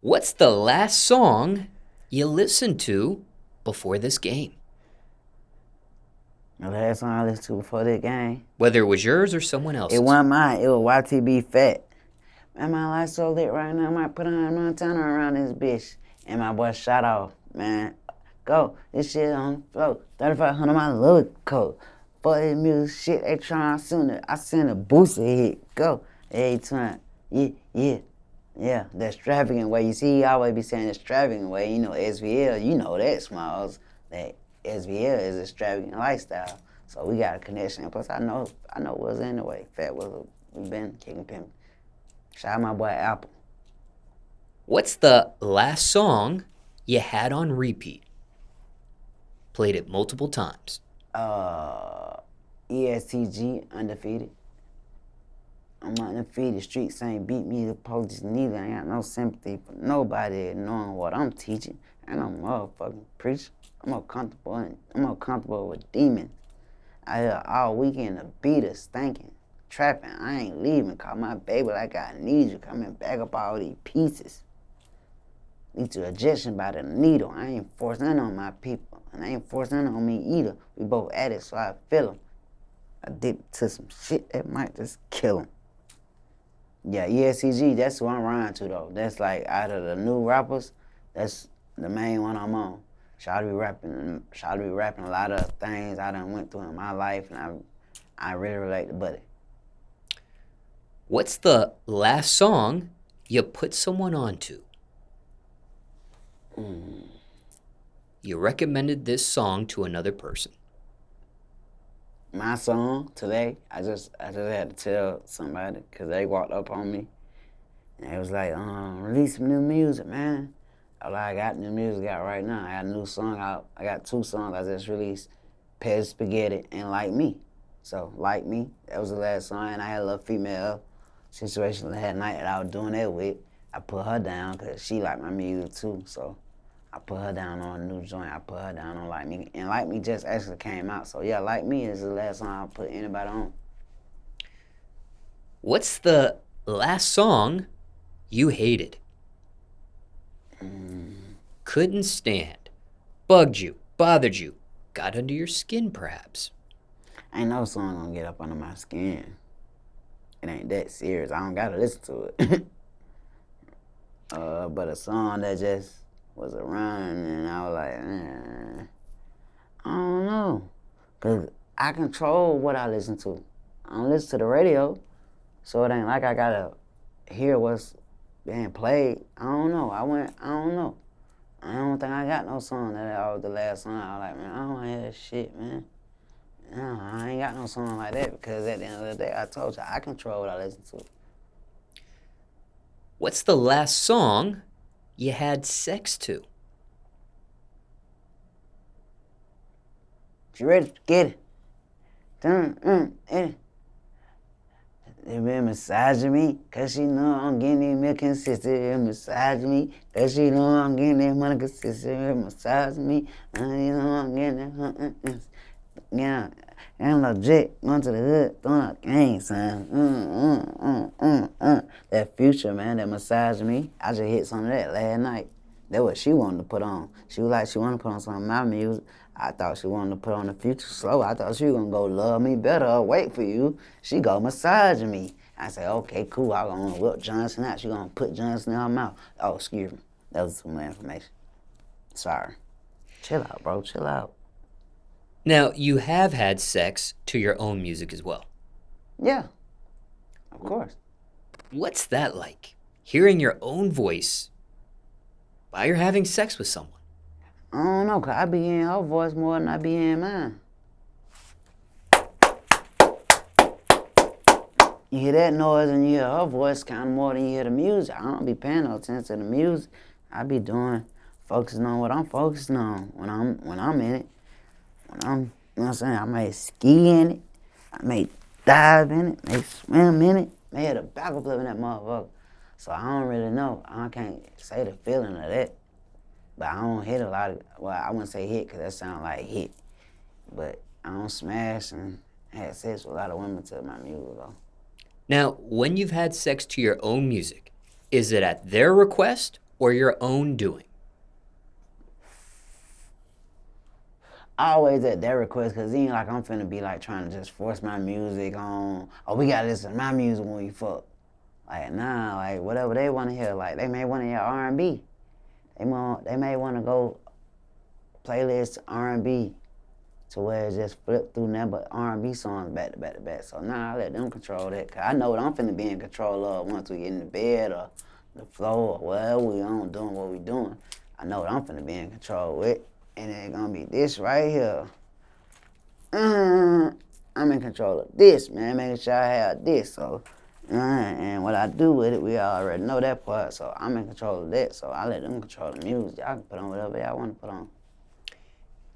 What's the last song you listened to before this game? The last song I listened to before this game, Whether it was yours or someone else's. it wasn't mine. It was YTB Fat. Man, my life so lit right now. I might put on Montana around this bitch. And my boy shot off, man. Go. This shit on the floor. 3,500 my little coat. For this music shit, they trying to I send a booster hit. Go. Every time. Yeah. The extravagant way. You see, he always be saying extravagant way. You know, SVL, you know that, Smallz. That SVL is extravagant lifestyle. So we got a connection. Plus, I know what's in the way. Fat was we been kicking pimping. Shout out my boy Apple. What's the last song you had on repeat? Played it multiple times. ESTG, Undefeated. I'm undefeated. Streets ain't beat me. The police neither. I ain't got no sympathy for nobody knowing what I'm teaching. And I'm a motherfucking preacher. I'm more comfortable with demons. I hear all weekend the beat is stinking. Trapping, I ain't leaving. Call my baby like I need you. Coming back up all these pieces. Need to ejection by the needle. I ain't forcing on my people. And they ain't forcing on me either. We both addicts, so I feel them. Addicted to some shit that might just kill them. Yeah, ESCG, that's who I'm riding to though. That's like out of the new rappers, that's the main one I'm on. Shawty be rapping a lot of things I done went through in my life, and I really relate to Buddy. What's the last song you put someone onto? You recommended this song to another person. My song today, I just had to tell somebody because they walked up on me and they was like, release some new music, man. I got new music out right now. I got a new song out. I got 2 songs I just released, Pez Spaghetti and Like Me. So Like Me, that was the last song, and I had a little female situation that night that I was doing that with. I put her down because she liked my music too, so I put her down on a new joint. I put her down on Like Me. And Like Me just actually came out. So yeah, Like Me is the last song I put anybody on. What's the last song you hated? Couldn't stand. Bugged you. Bothered you. Got under your skin, perhaps. Ain't no song gonna get up under my skin. It ain't that serious. I don't gotta listen to it. But a song that just was around and I was like, I don't know. Cause I control what I listen to. I don't listen to the radio, so it ain't like I gotta hear what's being played. I don't know. I don't know. I don't think I got no song that was the last song. I was like, man, I don't wanna hear that shit, man. No, I ain't got no song like that because at the end of the day, I told you, I control what I listen to. What's the last song you had sex to? You ready? Get it. They been massaging me, cause she know I'm getting it milk consistent. Massaging me, cause she know I'm getting that money consistent. Massaging me, you know I'm getting that. Yeah, I'm legit going to the hood, throwing up gang, son. That Future, man, that massaging me. I just hit some of that last night. That's what she wanted to put on. She was like, she wanted to put on some of my music. I thought she wanted to put on the Future slow. I thought she was gonna go Love Me Better or Wait For You. She go massaging me. I said, okay, cool. I'm gonna whip Johnson out. She gonna put Johnson in her mouth. Oh, excuse me. That was too much information. Sorry. Chill out, bro. Chill out. Now, you have had sex to your own music as well. Yeah, of course. What's that like? Hearing your own voice while you're having sex with someone? I don't know, cause I be hearing her voice more than I be hearing mine. You hear that noise and you hear her voice kind of more than you hear the music. I don't be paying no attention to the music. I be focusing on what I'm focusing on when I'm in it. You know what I'm saying? I may ski in it, I may dive in it, may swim in it, may hit a backflip in that motherfucker. So I don't really know. I can't say the feeling of that. But I don't hit a lot of, well, I wouldn't say hit because that sounds like hit. But I don't smash and had sex with a lot of women to my music though. Now, when you've had sex to your own music, is it at their request or your own doing? Always at their request, cause it ain't like I'm finna be like trying to just force my music on. Oh, we gotta listen to my music when we fuck. Like nah, like whatever they wanna hear. Like they may wanna hear R&B. They may wanna go playlist R&B to where it's just flip through nothing but R&B songs back to back to back. So nah, I let them control that. Cause I know what I'm finna be in control of once we get in the bed or the floor or whatever we on doing what we doing. I know what I'm finna be in control with. And it's gonna be this right here. I'm in control of this, man, making sure I have this. So, and what I do with it, we already know that part. So I'm in control of that. So I let them control the music. Y'all can put on whatever y'all want to put on.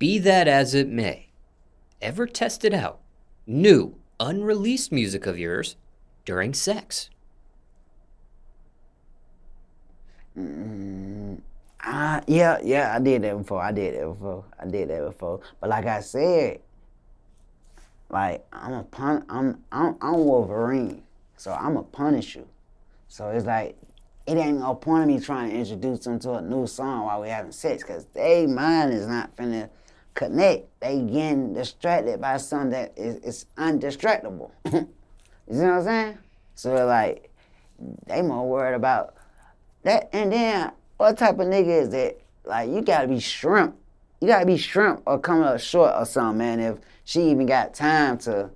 Be that as it may, ever tested out new, unreleased music of yours during sex? Yeah, I did that before. But like I said, like I'm Wolverine, so I'ma punish you. So it's like it ain't no point of me trying to introduce them to a new song while we having sex, cause they mind is not finna connect. They getting distracted by something that is undistractable. You see what I'm saying? So like they more worried about that. And then what type of nigga is that? Like you gotta be shrimp. You gotta be shrimp or coming up short or something, man. If she even got time to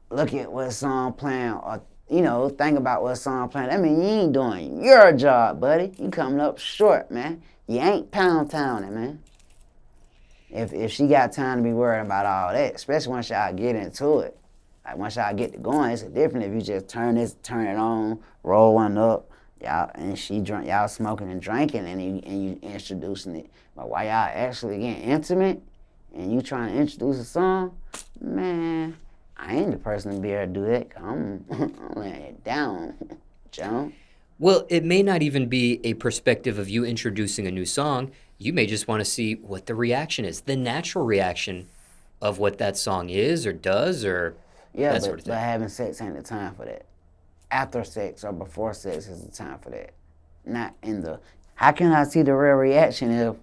look at what song playing or think about what song playing. I mean, you ain't doing your job, buddy. You coming up short, man. You ain't pound towning, man. If she got time to be worried about all that, especially once y'all get into it. Like once y'all get to going, it's different if you just turn it on, roll one up, y'all and she drunk, y'all smoking and drinking, and you introducing it. But while y'all actually getting intimate and you trying to introduce a song, man, I ain't the person to be able to do that. I'm laying it down, John. Well, it may not even be a perspective of you introducing a new song. You may just want to see what the reaction is, the natural reaction of what that song is or does or that sort of thing. But having sex ain't the time for that. After sex or before sex is the time for that. Not in the... How can I see the real reaction if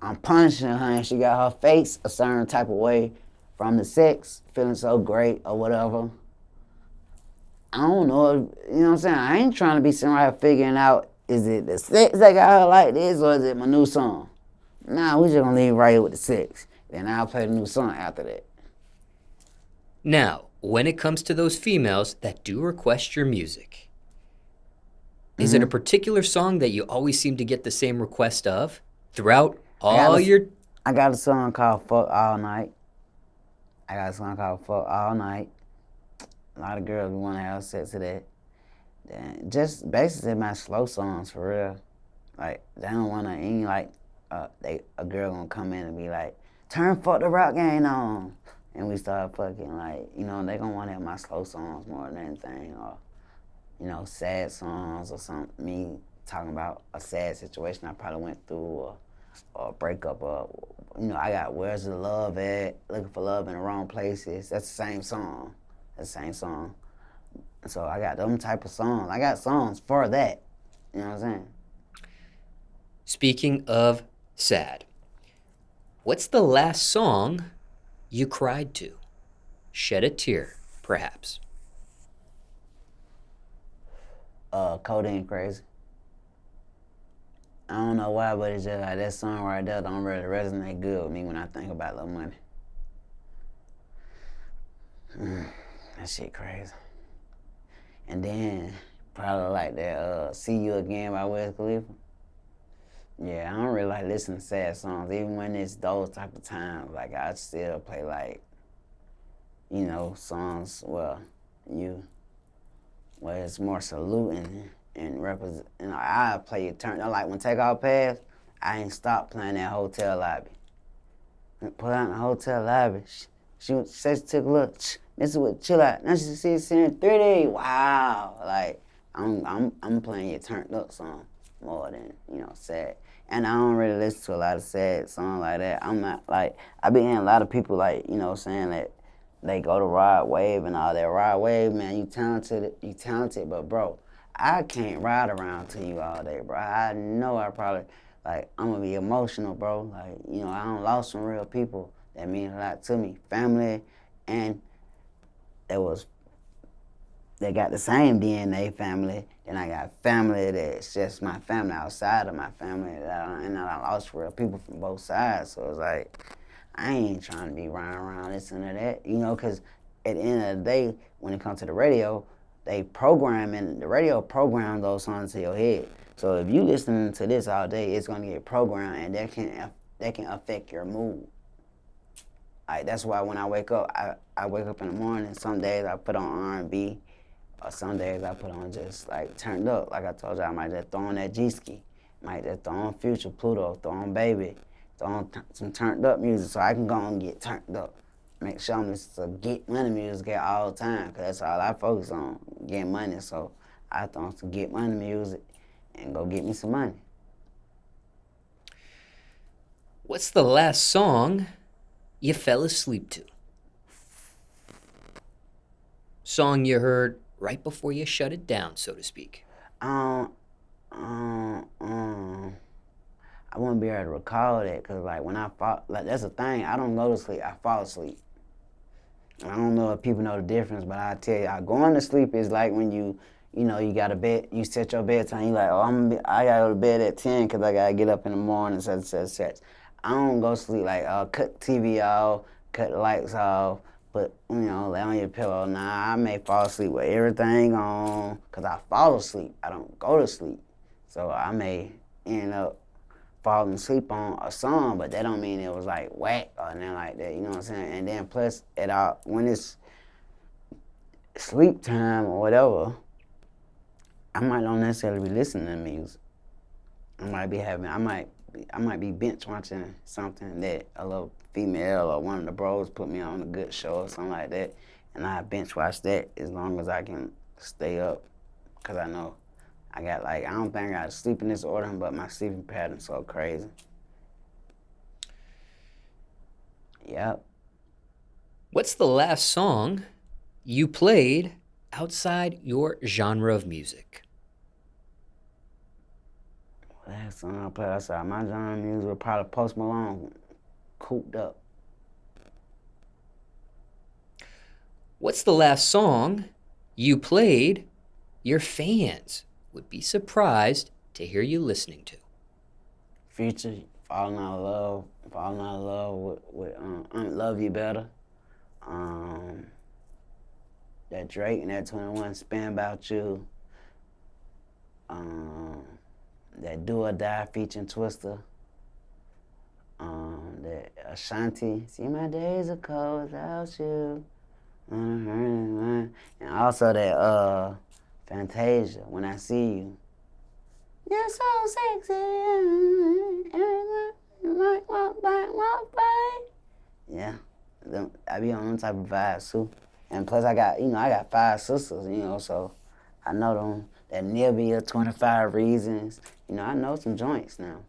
I'm punishing her and she got her face a certain type of way from the sex, feeling so great or whatever? I don't know. You know what I'm saying? I ain't trying to be sitting right figuring out, is it the sex that got her like this or is it my new song? Nah, we just gonna leave right here with the sex. Then I'll play the new song after that. Now, when it comes to those females that do request your music, is it a particular song that you always seem to get the same request of throughout all your... I got a song called Fuck All Night. A lot of girls want to have sex to that. Then just basically my slow songs for real. Like they don't want to ain't like a girl gonna come in and be like, turn Fuck the Rock Game on, and we start fucking like they gonna want to have my slow songs more than anything, or sad songs or something. Me talking about a sad situation I probably went through, or a breakup, or I got Where's the Love At, Looking for Love in the Wrong Places. That's the same song. So I got them type of songs. I got songs for that. You know what I'm saying? Speaking of sad, what's the last song you cried to? Shed a tear, perhaps. Codeine Crazy. I don't know why, but it's just like that song right there don't really resonate good with me when I think about Lil Money. That shit crazy. And then probably like that See You Again by Wiz Khalifa. Yeah, I don't really like listening to sad songs, even when it's those type of times. Like I still play like, songs where it's more saluting and represent. I play it turn. Like when Takeoff passed, I ain't stopped playing that Hotel Lobby. Put out in the hotel lobby. She said she took a look. This is what chill out. Now she sees it in 3D. Wow. Like I'm playing your turned up song more than sad. And I don't really listen to a lot of sad songs like that. I'm not like I be hearing a lot of people like saying that they go to Rod Wave and all that. Rod Wave, man, you talented, but bro, I can't ride around to you all day, bro. I know I probably, like, I'm gonna be emotional, bro. Like, you know, I done lost some real people that mean a lot to me. Family, and they got the same DNA family. Then I got family that's just my family outside of my family. And I lost real people from both sides. So it's like, I ain't trying to be running around listening to that, you know, because at the end of the day, when it comes to the radio, the radio programs those songs to your head. So if you listening to this all day, it's gonna get programmed, and that can affect your mood. Like, that's why when I wake up, I wake up in the morning. Some days I put on R&B, or some days I put on just like turned up. Like I told you, I might just throw on that G-Ski, might just throw on Future, Pluto, throw on Baby, throw on some turned up music so I can go and get turned up. Make sure I'm listening to get money music at all the time, because that's all I focus on, getting money. So I throw on some get money music and go get me some money. What's the last song you fell asleep to? Song you heard right before you shut it down, so to speak. I wouldn't be able to recall that, because like when I fall, like that's the thing, I don't go to sleep, I fall asleep. I don't know if people know the difference, but I tell you, going to sleep is like when you know, you got a bed, you set your bedtime, you like, oh, I gotta go to bed at 10 because I gotta get up in the morning, such. I don't go to sleep like, cut the TV off, cut the lights off, but, you know, lay on your pillow. Nah, I may fall asleep with everything on, because I fall asleep. I don't go to sleep. So I may end up falling asleep on a song, but that don't mean it was like whack or nothing like that, you know what I'm saying? And then plus, when it's sleep time or whatever, I might not necessarily be listening to music. I might be binge watching something that a little female or one of the bros put me on a good show or something like that, and I binge watch that as long as I can stay up, because I know I don't think I got sleep in this order, but my sleeping pattern's so crazy. Yep. What's the last song you played outside your genre of music? Last song I played outside my genre of music was probably Post Malone, Cooped Up. What's the last song you played your fans would be surprised to hear you listening to? Future, falling out of love with Love You Better. That Drake and that 21 Spin About You. That Do or Die featuring Twister. That Ashanti, See My Days Are Cold Without You. And also that Fantasia, When I See You. You're so sexy. Yeah, I be on them type of vibes too. And plus I got 5 sisters, you know, so I know them. That Nibia, 25 Reasons. You know, I know some joints now.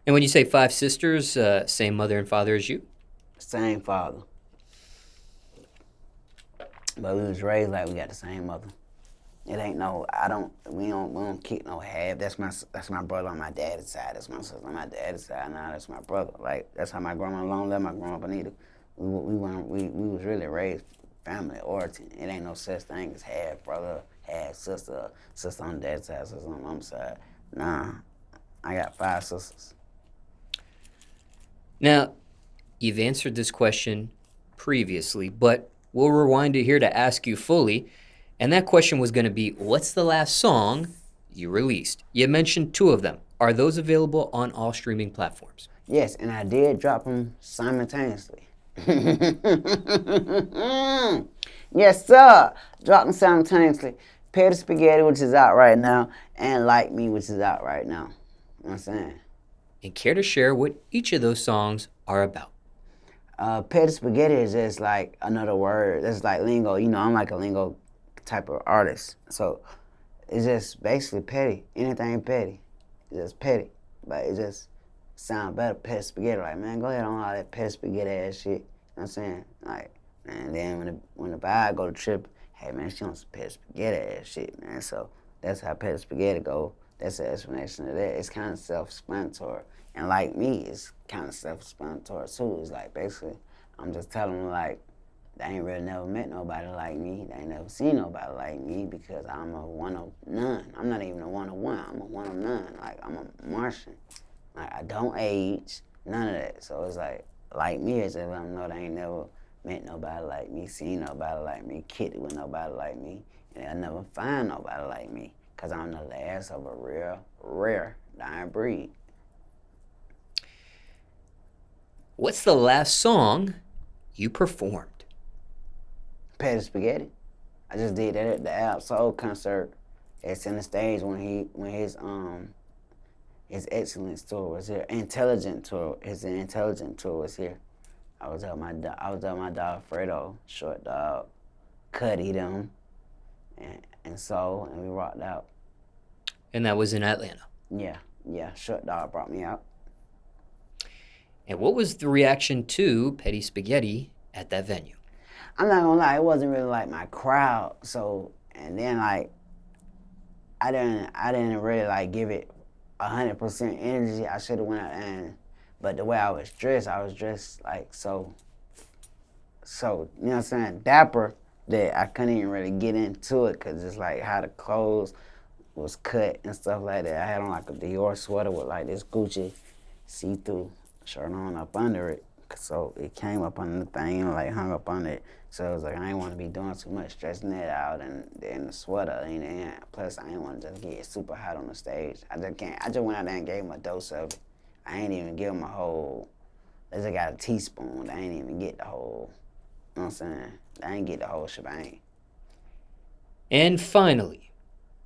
And when you say 5 sisters, same mother and father as you? Same father. But we was raised like we got the same mother. It ain't we don't kick no half. That's my brother on my daddy's side. That's my sister on my daddy's side. Now that's my brother. Like, that's how my grandma Long left my grandma Bonita. We was really raised family origin. It ain't no such thing as half brother, half sister, sister on dad's side, sister on mom's side. Nah, I got 5 sisters. Now, you've answered this question previously, but we'll rewind it here to ask you fully. And that question was going to be, what's the last song you released? You mentioned 2 of them. Are those available on all streaming platforms? Yes, and I did drop them simultaneously. Yes, sir. Drop them simultaneously. Petty Spaghetti, which is out right now, and Like Me, which is out right now. You know what I'm saying? And care to share what each of those songs are about? Petty Spaghetti is just like another word. That's like lingo. You know, I'm like a lingo type of artist. So it's just basically petty. Anything petty. It's just petty. But it just sound better, Petty Spaghetti. Like, man, go ahead on all that Petty Spaghetti ass shit. You know what I'm saying? Like, and then when the vibe go to trip, hey man, she on some Petty Spaghetti ass shit, man. So that's how Petty Spaghetti go. That's the explanation of that. It's kind of self-explanatory. And like me, it's kind of self-explanatory too. It's like basically, I'm just telling them like, they ain't really never met nobody like me. They ain't never seen nobody like me because I'm a one of none. I'm not even a one of one. I'm a one of none. Like, I'm a Martian. Like, I don't age, none of that. So it's like me, it's just let them know they ain't never met nobody like me, seen nobody like me, kicked with nobody like me, and they'll never find nobody like me because I'm the last of a real, rare dying breed. What's the last song you performed? Petty Spaghetti. I just did that at the Ab Soul concert at Center Stage when his Excellence tour was here. His Intelligent tour was here. I was up my dog Fredo, Short Dog, Cuddy them, and Soul, and we rocked out. And that was in Atlanta. Yeah, Short Dog brought me out. And what was the reaction to Petty Spaghetti at that venue? I'm not gonna lie, it wasn't really like my crowd. So, and then like, I didn't really like give it 100% energy. I should have went out but the way I was dressed like so, you know what I'm saying, dapper, that I couldn't even really get into it because it's like how the clothes was cut and stuff like that. I had on like a Dior sweater with like this Gucci see-through shirt on up under it. So it came up under the thing and like hung up under it. So it was like I didn't want to be doing too much, stretching that out and then the sweater. And plus I didn't want to just get super hot on the stage. I just went out there and gave him a dose of it. I ain't even give him a whole, they just got a teaspoon. I ain't even get the whole, you know what I'm saying? I ain't get the whole shebang. And finally,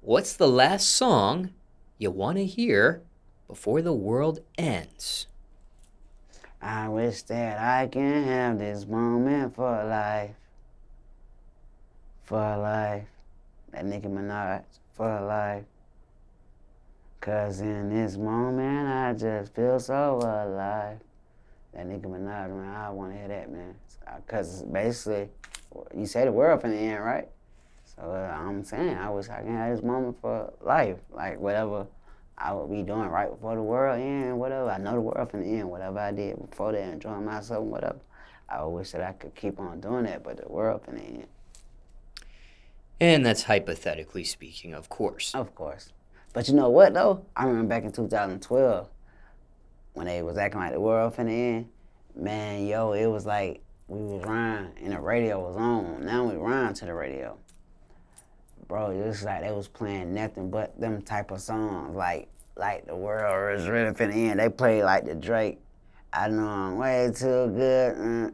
what's the last song you want to hear before the world ends? I wish that I can have this moment for life. For life. That Nicki Minaj, for life. Cause in this moment I just feel so alive. That Nicki Minaj, man, I wanna hear that, man. Cause basically, you say the world finna end, right? So I'm saying, I wish I can have this moment for life. Like whatever I would be doing right before the world end, whatever. I know the world finna end, whatever I did before that, enjoying myself, whatever. I wish that I could keep on doing that, but the world finna end. And that's hypothetically speaking, of course. Of course. But you know what, though? I remember back in 2012, when they was acting like the world finna end, man, yo, it was like we was riding and the radio was on. Now we riding to the radio. Bro, it was like they was playing nothing but them type of songs, like the world is really finna end. They played like the Drake, I know I'm way too good,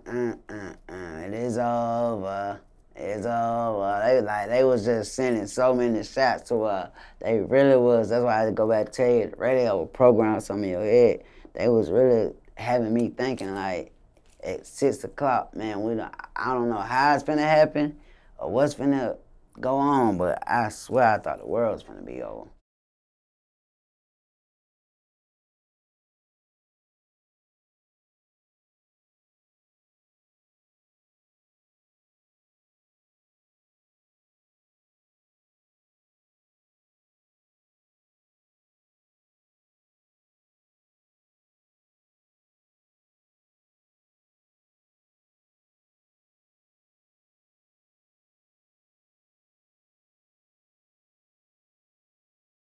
it is over, it's over. They was just sending so many shots to they really was. That's why I had to go back and tell you, the radio would program some in your head. They was really having me thinking like at 6 o'clock, man, I don't know how it's finna happen or what's finna go on, but I swear I thought the world was finna be over.